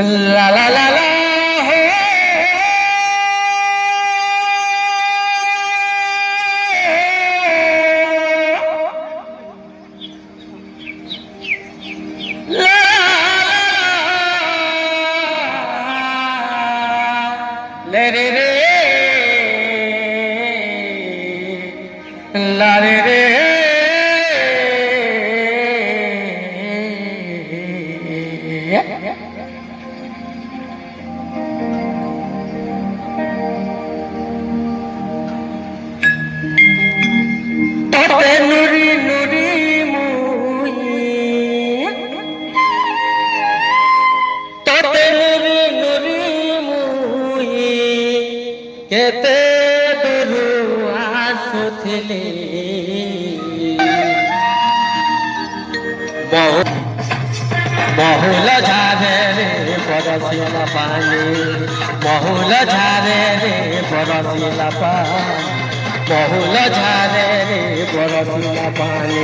লা লা লা লা হে লা লে রে রে লা রে রে তোতে নুরি নুরি মুই তোতে নুরি নুরি মুই কেতে দূর আসুথিলি বহুল ঝারে রে বরসিলা পানি বহুল ঝারে রে বরসিলা পানি বহুল ঝারে রে বরসিলা পানি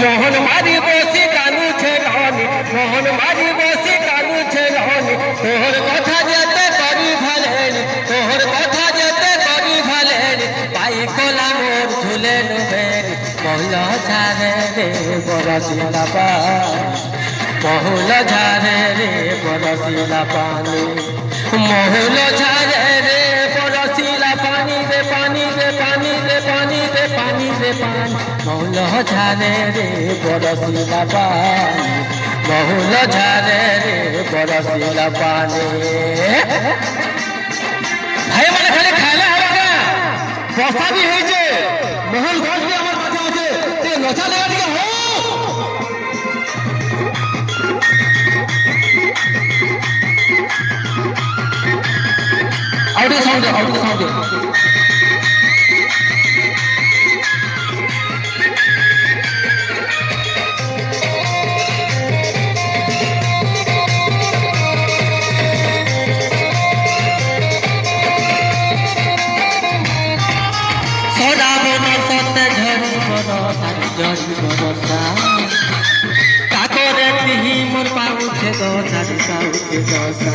মোহন মারি বসি কানুছে ধনি মোহন মারি বসি কানুছে ধনি তোর কথা যেতে করি ভালেনি তোর কথা যেতে করি ভালেনি পাই কোলা মোর ঝুলে নুবেনি বহুল ঝারে রে বরসিলা পানি বহুল ঝারে রে বরসিলা পানি বহুল ঝারে রে বরসিলা পানি রে পানি রে পানি রে পানি রে পানি রে পানি বহুল ঝারে রে বরসিলা পানি বহুল ঝারে রে বরসিলা পানি ভাই মানে খালি খাইলে হবে না বর্ষা বি হয়েছে মহল ঘাস বি আমার কাছে আছে তে নচা লাগা দিকে হো Out of sound, out of sound. Soda bana sote jhari bana sari jhari bana kakore tihi mor pauche do sari pauche do sa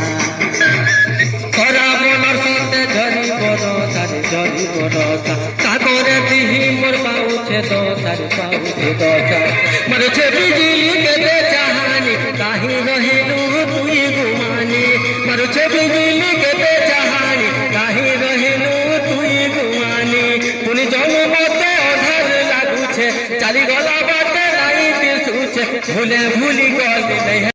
soda bana sote jhari bana sari jhari bana kakore tihi mor pauche do sari pauche do sa marche bijli ke de chahani kahi rahelu tui gumani marche bijli ke de chahani kahi rahelu tui gumani tuni জনমতে অধার লাগুছে চালি গলা বাটে নাই দিশুছে ভুলে ভুলি গলি